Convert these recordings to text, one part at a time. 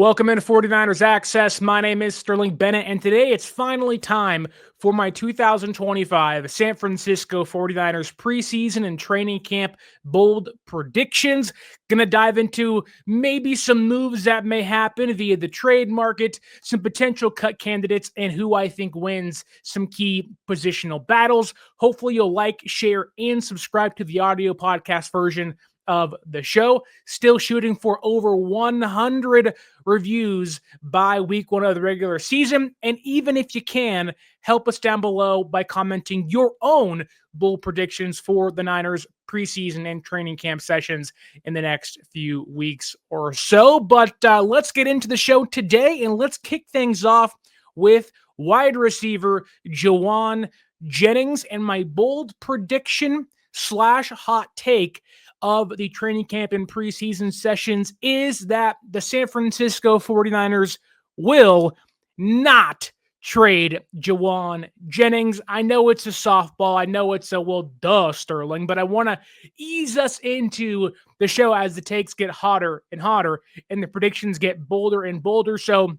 Welcome into 49ers Access. My name is Sterling Bennett, and today it's finally time for my 2025 San Francisco 49ers preseason and training camp bold predictions. Gonna dive into maybe some moves that may happen via the trade market, some potential cut candidates, and who I think wins some key positional battles. Hopefully you'll like, share, and subscribe to the audio podcast version of the show. Still shooting for over 100 reviews by week one of the regular season. And even if you can, help us down below by commenting your own bold predictions for the Niners preseason and training camp sessions in the next few weeks or so. But let's get into the show today, and let's kick things off with wide receiver Jauan Jennings and my bold prediction / hot take of the training camp and preseason sessions is that the San Francisco 49ers will not trade Jauan Jennings. I know it's a softball. I know it's a, well, duh, Sterling, but I want to ease us into the show as the takes get hotter and hotter and the predictions get bolder and bolder. So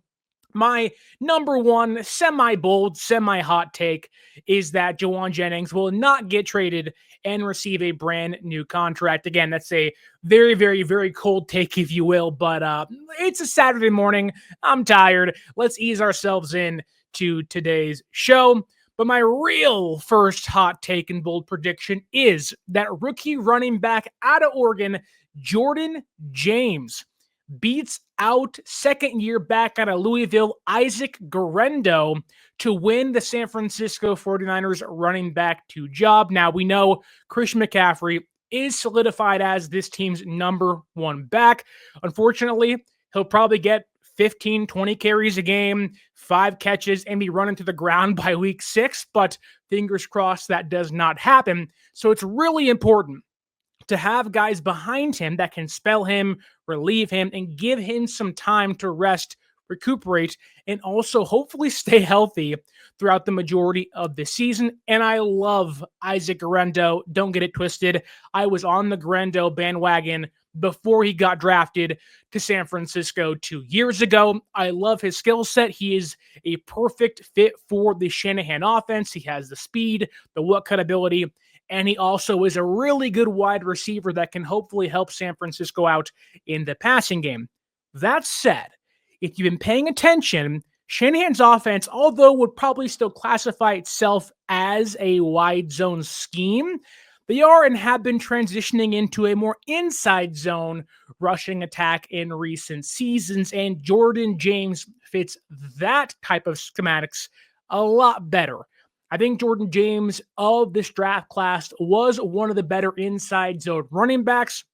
my number one semi-bold, semi-hot take is that Jauan Jennings will not get traded and receive a brand new contract. Again, that's a very, very, very cold take, if you will, but it's a Saturday morning. I'm tired. Let's ease ourselves in to today's show. But my real first hot take and bold prediction is that rookie running back out of Oregon, Jauan Jennings, beats out second year back out of Louisville, Isaac Guerendo, to win the San Francisco 49ers running back 2 job. Now, we know Christian McCaffrey is solidified as this team's number 1 back. Unfortunately, he'll probably get 15, 20 carries a game, 5 catches, and be running to the ground by week 6, but fingers crossed that does not happen. So it's really important to have guys behind him that can spell him, relieve him, and give him some time to rest, recuperate, and also hopefully stay healthy throughout the majority of the season. And I love Isaac Guerendo. Don't get it twisted. I was on the Guerendo bandwagon before he got drafted to San Francisco 2 years ago. I love his skill set. He is a perfect fit for the Shanahan offense. He has the speed, the what-cut ability, and he also is a really good wide receiver that can hopefully help San Francisco out in the passing game. That said, if you've been paying attention, Shanahan's offense, although would probably still classify itself as a wide zone scheme, they are and have been transitioning into a more inside zone rushing attack in recent seasons, and Jauan Jennings fits that type of schematics a lot better. I think Jauan Jennings of this draft class was one of the better inside zone running backs.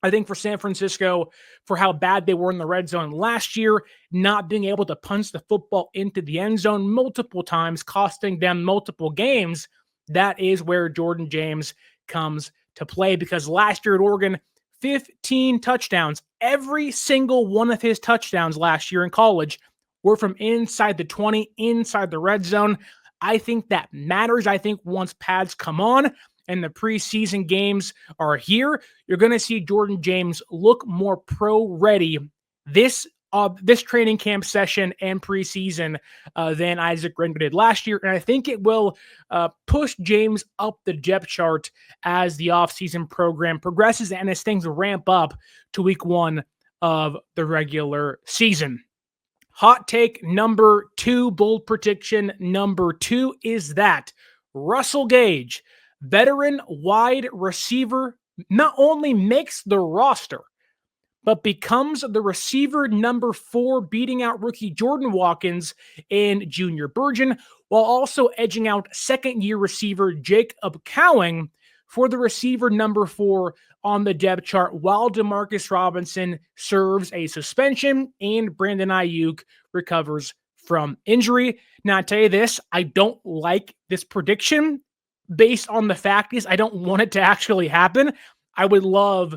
I think for San Francisco, for how bad they were in the red zone last year, not being able to punch the football into the end zone multiple times, costing them multiple games, that is where Jauan Jennings comes to play, because last year at Oregon, 15 touchdowns. Every single one of his touchdowns last year in college were from inside the 20, inside the red zone. I think that matters. I think once pads come on and the preseason games are here, you're going to see Jauan Jennings look more pro-ready this training camp session and preseason than Isaac Guerendo did last year. And I think it will push James up the depth chart as the offseason program progresses and as things ramp up to week 1 of the regular season. Hot take number 2, bold prediction number 2 is that Russell Gage, veteran wide receiver, not only makes the roster, but becomes the receiver number 4, beating out rookie Jordan Watkins and Junior Burgeon, while also edging out second-year receiver Jake Moody for the receiver number 4 on the depth chart, while Demarcus Robinson serves a suspension and Brandon Ayuk recovers from injury. Now, I tell you this, I don't like this prediction based on the fact is I don't want it to actually happen. I would love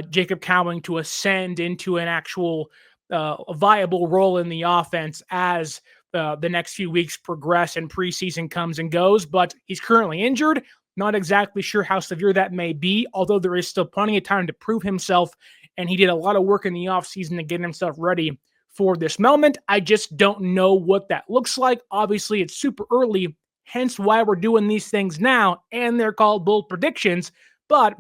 Jacob Cowing to ascend into an actual viable role in the offense as the next few weeks progress and preseason comes and goes, but he's currently injured. Not exactly sure how severe that may be, although there is still plenty of time to prove himself, and he did a lot of work in the offseason to get himself ready for this moment. I just don't know what that looks like. Obviously, it's super early, hence why we're doing these things now, and they're called bold predictions. But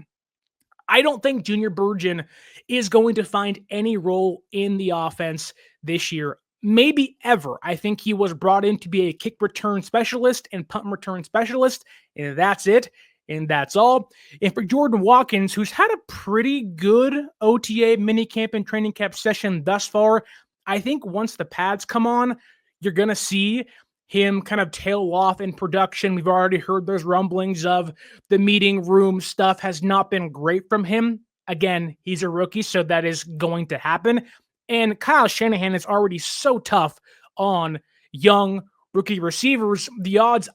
I don't think Junior Burgeon is going to find any role in the offense this year, maybe ever. I think he was brought in to be a kick return specialist and punt return specialist, and that's it. And that's all. And for Jordan Watkins, who's had a pretty good OTA minicamp and training camp session thus far, I think once the pads come on, you're going to see him kind of tail off in production. We've already heard those rumblings of the meeting room stuff has not been great from him. Again, he's a rookie, so that is going to happen. And Kyle Shanahan is already so tough on young rookie receivers. The odds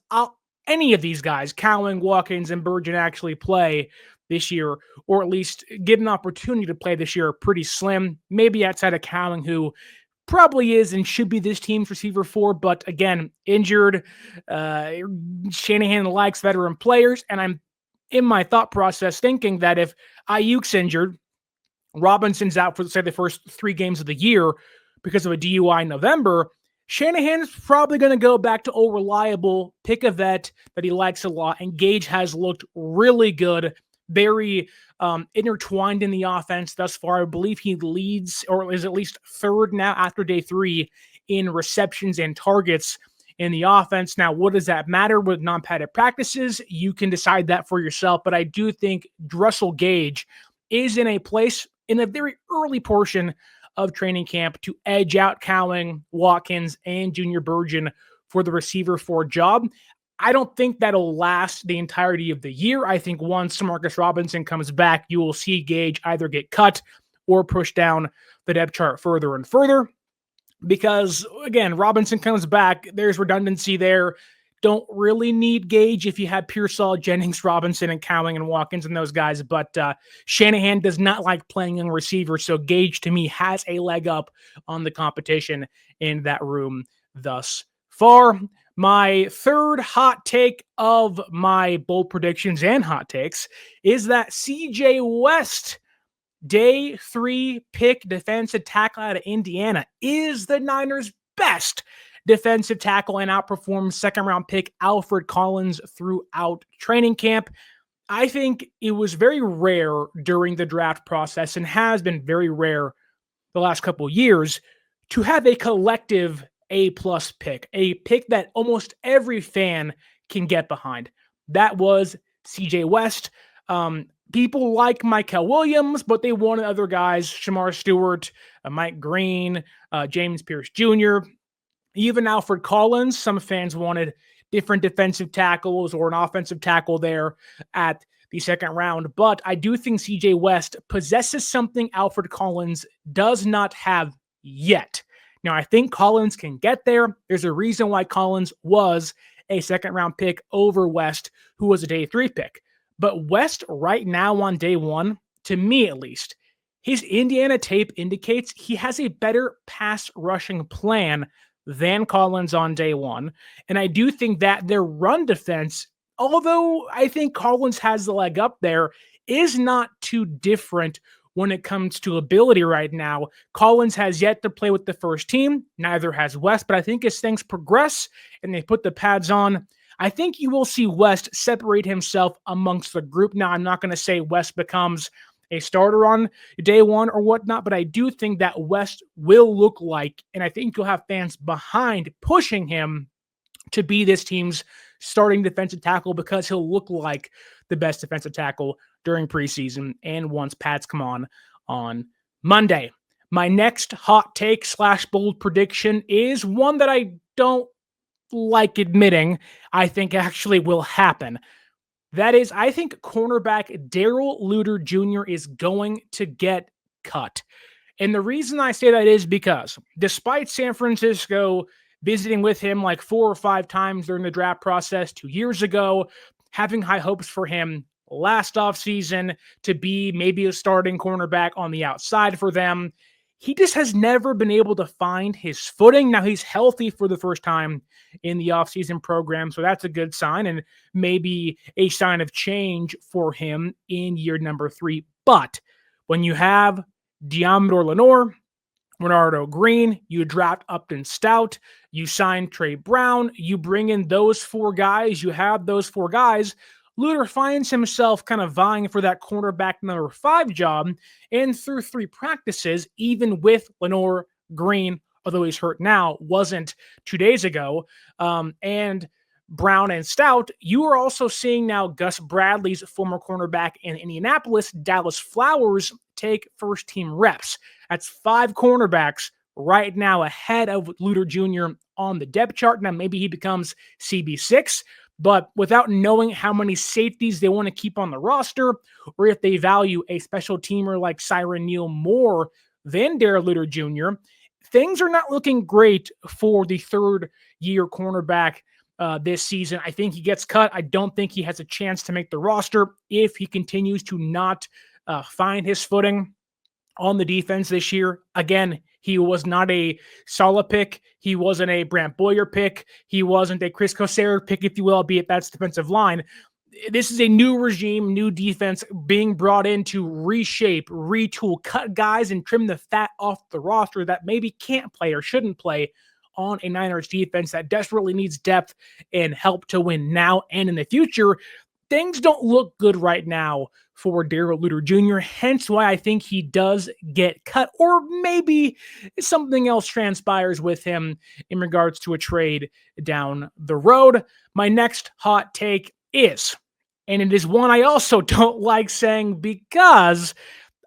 any of these guys, Cowing, Watkins, and Burgeon, actually play this year, or at least get an opportunity to play this year, are pretty slim. Maybe outside of Cowing, who probably is and should be this team's receiver 4, but again, injured. Shanahan likes veteran players, and I'm in my thought process thinking that if Ayuk's injured, Robinson's out for, say, the first 3 games of the year because of a DUI in November, Shanahan's probably going to go back to old reliable, pick a vet that he likes a lot, and Gage has looked really good, very intertwined in the offense thus far. I believe he leads, or is at least third now after day 3 in receptions and targets in the offense. Now, what does that matter with non-padded practices? You can decide that for yourself, but I do think Russell Gage is in a place in a very early portion of training camp to edge out Cowing, Watkins, and Junior Burgeon for the receiver 4 job. I don't think that'll last the entirety of the year. I think once Marcus Robinson comes back, you will see Gage either get cut or pushed down the depth chart further and further. Because, again, Robinson comes back, there's redundancy there. Don't really need Gage if you have Pearsall, Jennings, Robinson, and Cowing and Watkins and those guys. But Shanahan does not like playing young receivers, so Gage, to me, has a leg up on the competition in that room thus far. My third hot take of my bold predictions and hot takes is that CJ West, day 3 pick defensive tackle out of Indiana, is the Niners' best defensive tackle and outperforms second-round pick Alfred Collins throughout training camp. I think it was very rare during the draft process, and has been very rare the last couple of years, to have a collective A-plus pick, a pick that almost every fan can get behind. That was CJ West. People like Michael Williams, but they wanted other guys, Shamar Stewart, Mike Green, James Pierce Jr., even Alfred Collins. Some fans wanted different defensive tackles or an offensive tackle there at the second round. But I do think CJ West possesses something Alfred Collins does not have yet. Now, I think Collins can get there. There's a reason why Collins was a second-round pick over West, who was a day 3 pick. But West right now on day 1, to me at least, his Indiana tape indicates he has a better pass rushing plan than Collins on day 1. And I do think that their run defense, although I think Collins has the leg up there, is not too different when it comes to ability right now. Collins has yet to play with the first team. Neither has West. But I think as things progress and they put the pads on, I think you will see West separate himself amongst the group. Now, I'm not going to say West becomes a starter on day 1 or whatnot, but I do think that West will look like, and I think you'll have fans behind pushing him to be this team's starting defensive tackle, because he'll look like the best defensive tackle during preseason and once pads come on Monday. My next hot take / bold prediction is one that I don't like admitting I think actually will happen. That is, I think cornerback Darrell Luter Jr. is going to get cut. And the reason I say that is because despite San Francisco visiting with him like 4 or 5 times during the draft process 2 years ago, having high hopes for him last offseason to be maybe a starting cornerback on the outside for them, he just has never been able to find his footing. Now, he's healthy for the first time in the offseason program, so that's a good sign and maybe a sign of change for him in year number 3. But when you have Deommodore Lenoir, Renardo Green, you draft Upton Stout, you sign Trey Brown, you bring in those four guys, you have those four guys. Luter finds himself kind of vying for that cornerback number 5 job, and through 3 practices, even with Lenore Green, although he's hurt now, wasn't 2 days ago, and Brown and Stout, you are also seeing now Gus Bradley's former cornerback in Indianapolis, Dallas Flowers, take first team reps. That's 5 cornerbacks right now ahead of Luter Jr. on the depth chart. Now, maybe he becomes CB6, but without knowing how many safeties they want to keep on the roster, or if they value a special teamer like Siren Neal more than Darrell Luter Jr., things are not looking great for the third-year cornerback this season. I think he gets cut. I don't think he has a chance to make the roster if he continues to not find his footing on the defense this year. Again, he was not a Sala pick. He wasn't a Brant Boyer pick. He wasn't a Chris Kosera pick, if you will, albeit that's defensive line. This is a new regime, new defense being brought in to reshape, retool, cut guys, and trim the fat off the roster that maybe can't play or shouldn't play on a Niners defense that desperately needs depth and help to win now and in the future. Things don't look good right now for Darrell Luter Jr., hence why I think he does get cut, or maybe something else transpires with him in regards to a trade down the road. My next hot take is, and it is one I also don't like saying because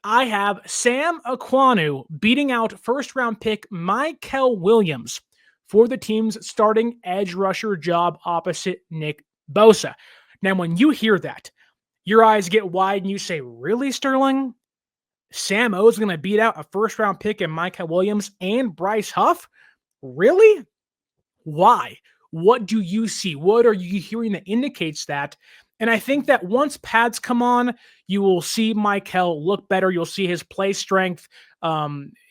I have Sam Aquanu beating out first-round pick Mykel Williams for the team's starting edge rusher job opposite Nick Bosa. Now, when you hear that, your eyes get wide and you say, really, Sterling? Sam O is going to beat out a first-round pick in Mykel Williams and Bryce Huff? Really? Why? What do you see? What are you hearing that indicates that? And I think that once pads come on, you will see Mykel look better. You'll see his play strength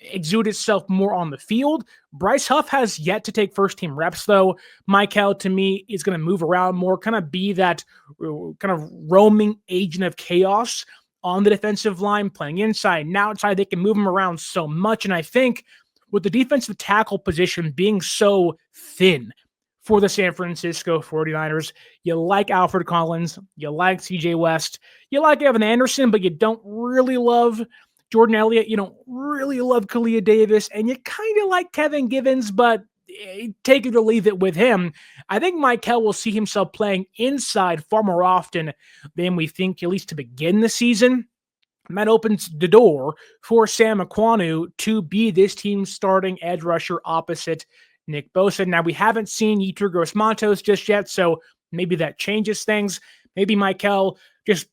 exude itself more on the field. Bryce Huff has yet to take first-team reps, though. Mykel, to me, is going to move around more, kind of be that kind of roaming agent of chaos on the defensive line, playing inside and outside. They can move him around so much, and I think with the defensive tackle position being so thin for the San Francisco 49ers, you like Alfred Collins, you like CJ West, you like Evan Anderson, but you don't really love Jordan Elliott, you don't really love Kalia Davis, and you kind of like Kevin Givens, but take it or leave it with him. I think Mykel will see himself playing inside far more often than we think, at least to begin the season. And that opens the door for Sam Aquanu to be this team's starting edge rusher opposite Nick Bosa. Now, we haven't seen Yetur Gross-Matos just yet, so maybe that changes things. Maybe Mykel just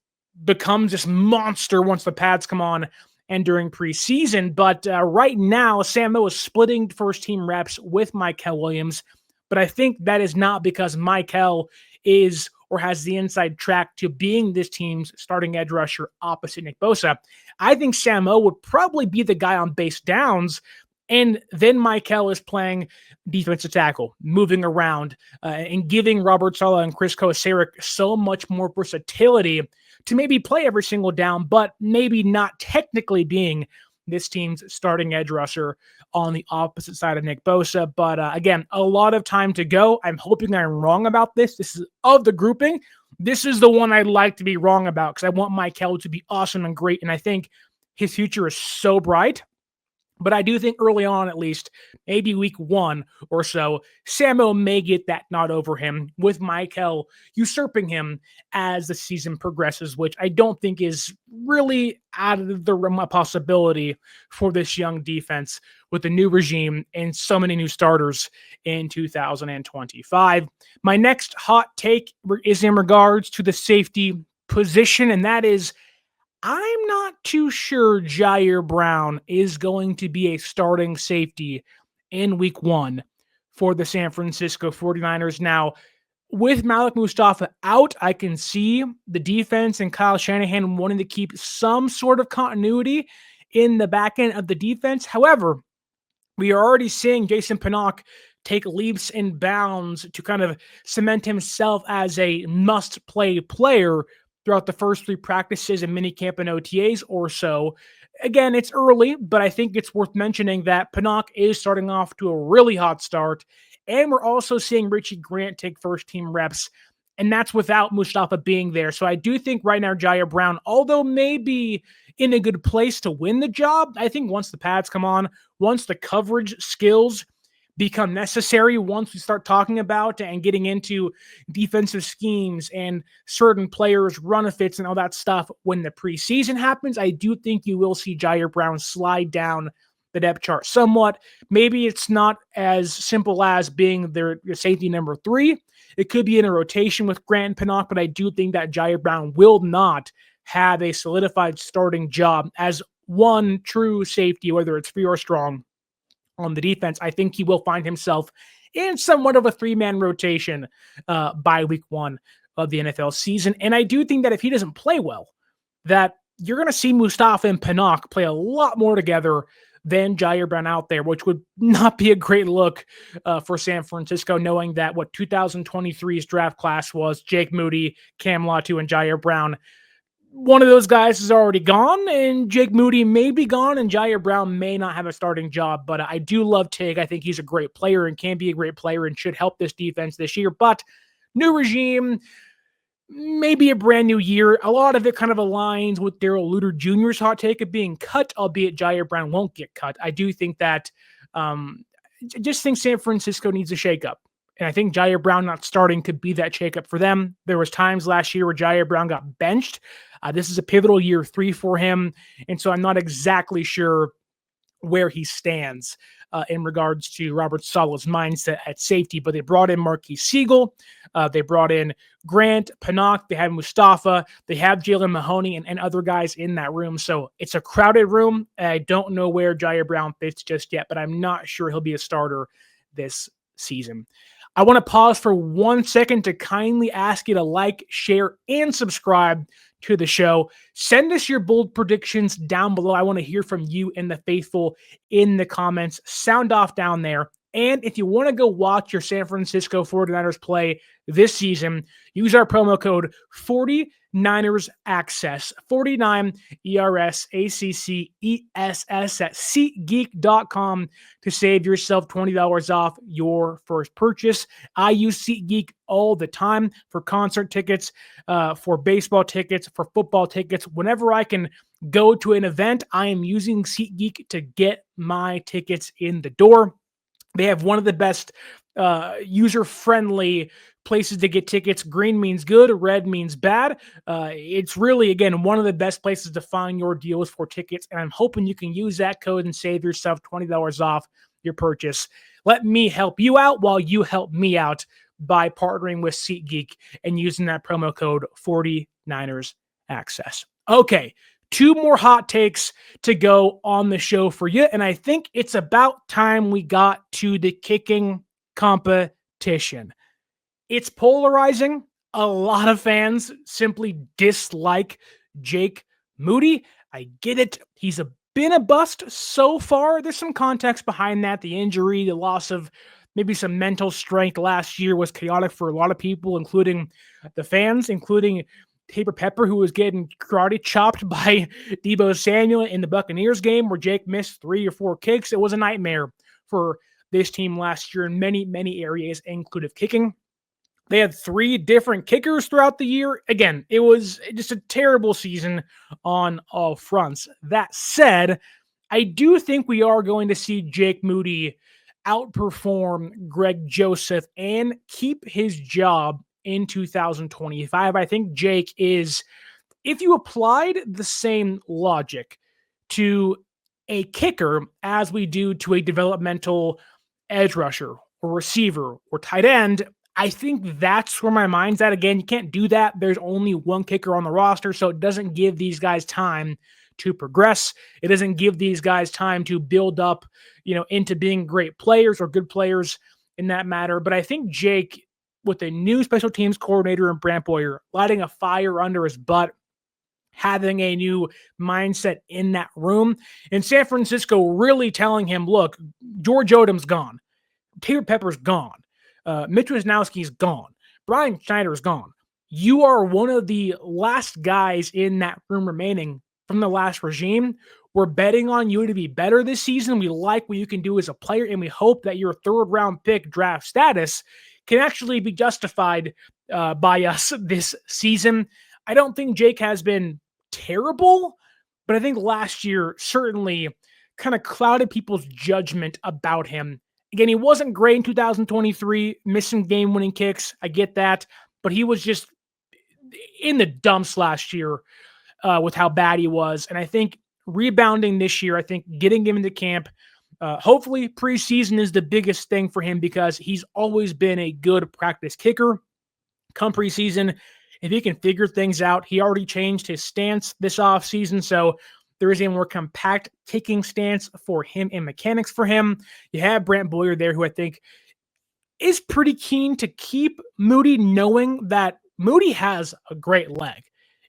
becomes this monster once the pads come on and during preseason. But right now, Sam O is splitting first-team reps with Mykel Williams. But I think that is not because Mykel is or has the inside track to being this team's starting edge rusher opposite Nick Bosa. I think Sam O would probably be the guy on base downs, and then Mykel is playing defensive tackle, moving around, and giving Robert Saleh and Chris Kosera so much more versatility to maybe play every single down, but maybe not technically being this team's starting edge rusher on the opposite side of Nick Bosa. But again, a lot of time to go. I'm hoping I'm wrong about this. This is of the grouping. This is the one I'd like to be wrong about because I want Mykel to be awesome and great, and I think his future is so bright. But I do think early on, at least, maybe week 1 or so, Samo may get that nod over him, with Mykel usurping him as the season progresses, which I don't think is really out of the realm of possibility for this young defense with the new regime and so many new starters in 2025. My next hot take is in regards to the safety position, and that is, I'm not too sure Ji'Ayir Brown is going to be a starting safety in week 1 for the San Francisco 49ers. Now, with Malik Mustafa out, I can see the defense and Kyle Shanahan wanting to keep some sort of continuity in the back end of the defense. However, we are already seeing Jason Pinnock take leaps and bounds to kind of cement himself as a must-play player throughout the first 3 practices and minicamp and OTAs or so. Again, it's early, but I think it's worth mentioning that Pinnock is starting off to a really hot start, and we're also seeing Richie Grant take first-team reps, and that's without Mustafa being there. So I do think right now Ji'Ayir Brown, although maybe in a good place to win the job, I think once the pads come on, once the coverage skills become necessary, once we start talking about and getting into defensive schemes and certain players, run fits and all that stuff, when the preseason happens, I do think you will see Ji'Ayir Brown slide down the depth chart somewhat. Maybe it's not as simple as being their safety number 3. It could be in a rotation with Grant and Pinnock, but I do think that Ji'Ayir Brown will not have a solidified starting job as one true safety, whether it's free or strong, on the defense. I think he will find himself in somewhat of a 3-man rotation by week 1 of the NFL season. And I do think that if he doesn't play well, that you're going to see Mustafa and Pinnock play a lot more together than Ji'Ayir Brown out there, which would not be a great look for San Francisco, knowing that what 2023's draft class was Jake Moody, Cam Latu, and Ji'Ayir Brown. One of those guys is already gone, and Jake Moody may be gone, and Ji'Ayir Brown may not have a starting job. But I do love Tig. I think he's a great player and can be a great player and should help this defense this year. But new regime, maybe a brand new year. A lot of it kind of aligns with Darrell Luter Jr.'s hot take of being cut, albeit Ji'Ayir Brown won't get cut. I do think that I just think San Francisco needs a shakeup. And I think Ji'Ayir Brown not starting could be that shakeup for them. There was times last year where Ji'Ayir Brown got benched. This is a pivotal year 3 for him. And so I'm not exactly sure where he stands in regards to Robert Saleh's mindset at safety. But they brought in Marquise Siegel. They brought in Grant, Pinnock. They have Mustafa. They have Jalen Mahoney and other guys in that room. So it's a crowded room. I don't know where Ji'Ayir Brown fits just yet, but I'm not sure he'll be a starter this season. I want to pause for 1 second to kindly ask you to like, share, and subscribe to the show. Send us your bold predictions down below. I want to hear from you and the faithful in the comments. Sound off down there. And if you want to go watch your San Francisco 49ers play this season, use our promo code 49ers Access, 49 ERSACCESS at SeatGeek.com to save yourself $20 off your first purchase. I use SeatGeek all the time for concert tickets, for baseball tickets, for football tickets. Whenever I can go to an event, I am using SeatGeek to get my tickets in the door. They have one of the best user-friendly places to get tickets. Green means good, red means bad. It's really, again, one of the best places to find your deals for tickets, and I'm hoping you can use that code and save yourself $20 off your purchase. Let me help you out while you help me out by partnering with SeatGeek and using that promo code 49ers Access. Okay. 2 more hot takes to go on the show for you, and I think it's about time we got to the kicking competition. It's polarizing. A lot of fans simply dislike Jake Moody. I get it. He's been a bust so far. There's some context behind that. The injury, the loss of maybe some mental strength last year was chaotic for a lot of people, including the fans, including Taper Pepper, who was getting karate chopped by Deebo Samuel in the Buccaneers game where Jake missed 3 or 4 kicks. It was a nightmare for this team last year in many, many areas, including kicking. They had 3 different kickers throughout the year. Again, it was just a terrible season on all fronts. That said, I do think we are going to see Jake Moody outperform Greg Joseph and keep his job in 2025. I think Jake is, if you applied the same logic to a kicker as we do to a developmental edge rusher or receiver or tight end, I think that's where my mind's at. Again, you can't do that. There's only one kicker on the roster, so it doesn't give these guys time to progress. It doesn't give these guys time to build up, into being great players or good players in that matter. But I think Jake, with a new special teams coordinator in Brant Boyer, lighting a fire under his butt, having a new mindset in that room, and San Francisco really telling him, look, George Odom's gone. Taylor Pepper's gone. Mitch Wisnowski's gone. Brian Schneider's gone. you are one of the last guys in that room remaining from the last regime. We're betting on you to be better this season. We like what you can do as a player, and we hope that your third round pick draft status can actually be justified by us this season. I don't think Jake has been terrible, but I think last year certainly kind of clouded people's judgment about him. Again, he wasn't great in 2023, missing game winning kicks. I get that, but he was just in the dumps last year with how bad he was. And I think rebounding this year, I think getting him into camp, hopefully preseason is the biggest thing for him because he's always been a good practice kicker. Come preseason, if he can figure things out, he already changed his stance this offseason. So there is a more compact kicking stance for him and mechanics for him. You have Brant Boyer there, who I think is pretty keen to keep Moody, knowing that Moody has a great leg.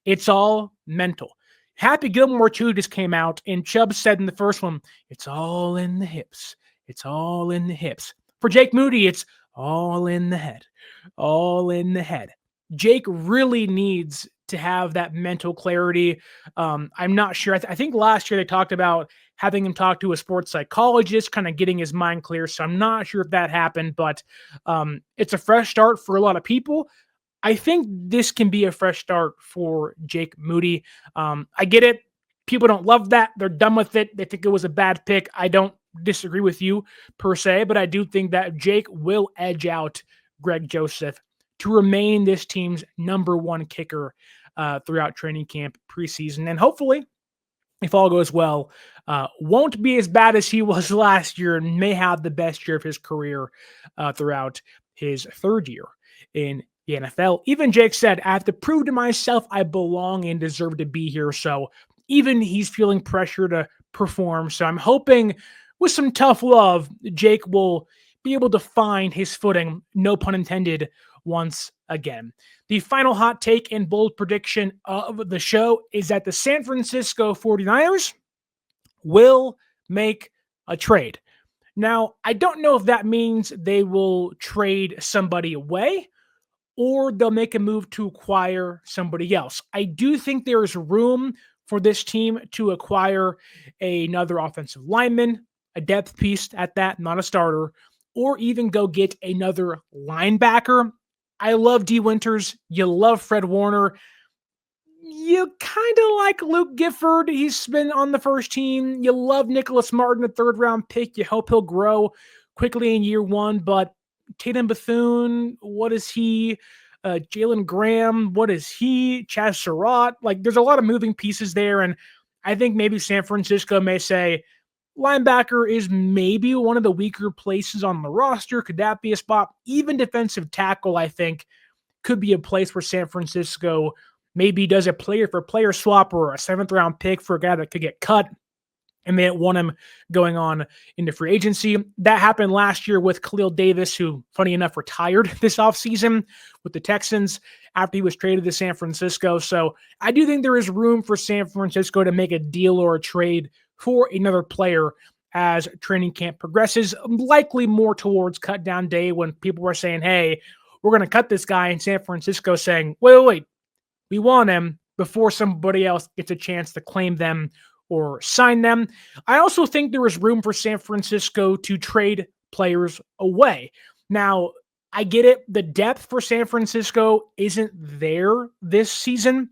It's all mental. Happy Gilmore, too, just came out, and Chubb said in the first one, it's all in the hips. It's all in the hips. For Jake Moody, it's all in the head. All in the head. Jake really needs to have that mental clarity. I'm not sure. I think last year they talked about having him talk to a sports psychologist, kind of getting his mind clear. So I'm not sure if that happened, but it's a fresh start for a lot of people. I think this can be a fresh start for Jake Moody. I get it. People don't love that. They're done with it. They think it was a bad pick. I don't disagree with you per se, but I do think that Jake will edge out Greg Joseph to remain this team's number one kicker throughout training camp, preseason, and hopefully, if all goes well, won't be as bad as he was last year and may have the best year of his career throughout his third year in the NFL. Even Jake said, I have to prove to myself I belong and deserve to be here. So even he's feeling pressure to perform. So I'm hoping with some tough love, Jake will be able to find his footing, no pun intended, once again. The final hot take and bold prediction of the show is that the San Francisco 49ers will make a trade. Now, I don't know if that means they will trade somebody away or they'll make a move to acquire somebody else. I do think there is room for this team to acquire another offensive lineman, a depth piece at that, not a starter, or even go get another linebacker. I love D. Winters. You love Fred Warner. You kind of like Luke Gifford. He's been on the first team. You love Nicholas Martin, a third-round pick. You hope he'll grow quickly in year one, but Tatum Bethune, what is he? Jalen Graham, what is he? Chaz Surratt. Like, there's a lot of moving pieces there, and I think maybe San Francisco may say linebacker is maybe one of the weaker places on the roster. Could that be a spot? Even defensive tackle, I think, could be a place where San Francisco maybe does a player-for-player swap or a seventh-round pick for a guy that could get cut, and they didn't want him going on into free agency. That happened last year with Khalil Davis, who, funny enough, retired this offseason with the Texans after he was traded to San Francisco. So I do think there is room for San Francisco to make a deal or a trade for another player as training camp progresses, likely more towards cut down day when people were saying, hey, we're going to cut this guy, in San Francisco saying, wait, we want him before somebody else gets a chance to claim them or sign them. I also think there is room for San Francisco to trade players away. Now, I get it. The depth for San Francisco isn't there this season,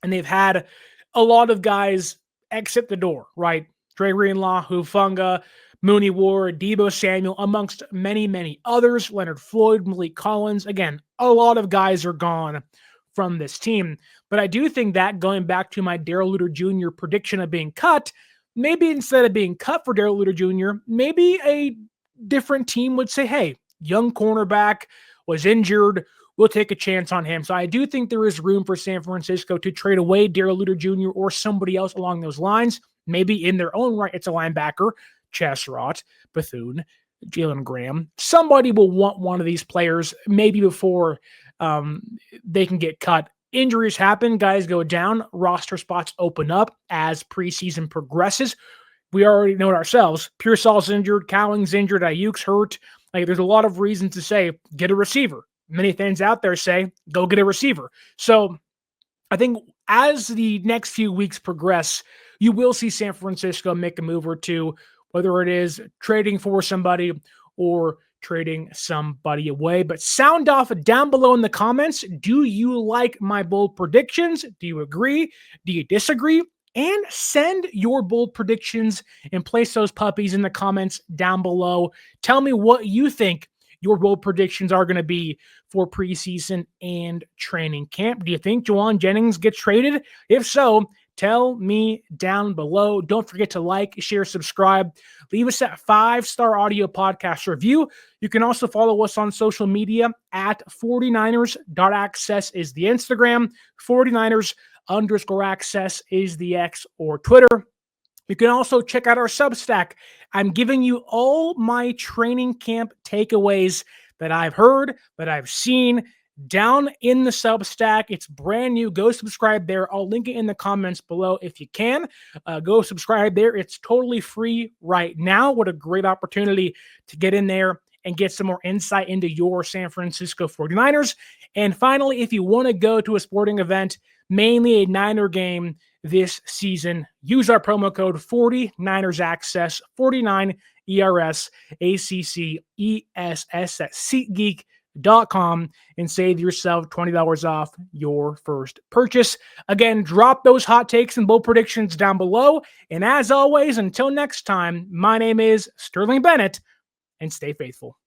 and they've had a lot of guys exit the door, right? Dre Greenlaw, Hufanga, Mooney Ward, Deebo Samuel, amongst many, many others. Leonard Floyd, Malik Collins. Again, a lot of guys are gone from this team. But I do think that, going back to my Darrell Luter Jr. prediction of being cut, maybe instead of being cut for Darrell Luter Jr., maybe a different team would say, hey, young cornerback was injured. We'll take a chance on him. So I do think there is room for San Francisco to trade away Darrell Luter Jr. or somebody else along those lines. Maybe in their own right, it's a linebacker, Chaz Surratt, Bethune, Jalen Graham. Somebody will want one of these players maybe before they can get cut. Injuries happen, guys go down, roster spots open up as preseason progresses. We already know it ourselves. Pearsall's injured, Cowling's injured, Ayuk's hurt. Like, there's a lot of reasons to say, get a receiver, many fans out there say, go get a receiver. So I think as the next few weeks progress, you will see San Francisco make a move or two, whether it is trading for somebody or trading somebody away. But sound off down below in the comments. Do you like my bold predictions? Do you agree? Do you disagree? And send your bold predictions and place those puppies in the comments down below. Tell me what you think your bold predictions are going to be for preseason and training camp. Do you think Jauan Jennings gets traded? If so, tell me down below. Don't forget to like, share, subscribe. Leave us that 5-star audio podcast review. You can also follow us on social media at 49ers.access is the Instagram. 49ers_access is the X or Twitter. You can also check out our Substack. I'm giving you all my training camp takeaways that I've heard, that I've seen down in the Substack. It's brand new. Go subscribe there. I'll link it in the comments below if you can. Go subscribe there. It's totally free right now. What a great opportunity to get in there and get some more insight into your San Francisco 49ers. And finally, if you want to go to a sporting event, mainly a Niner game this season, use our promo code 49ersaccess, 49ERSACCESS at SeatGeek.com and save yourself $20 off your first purchase. Again, drop those hot takes and bold predictions down below. And as always, until next time, my name is Sterling Bennett, and stay faithful.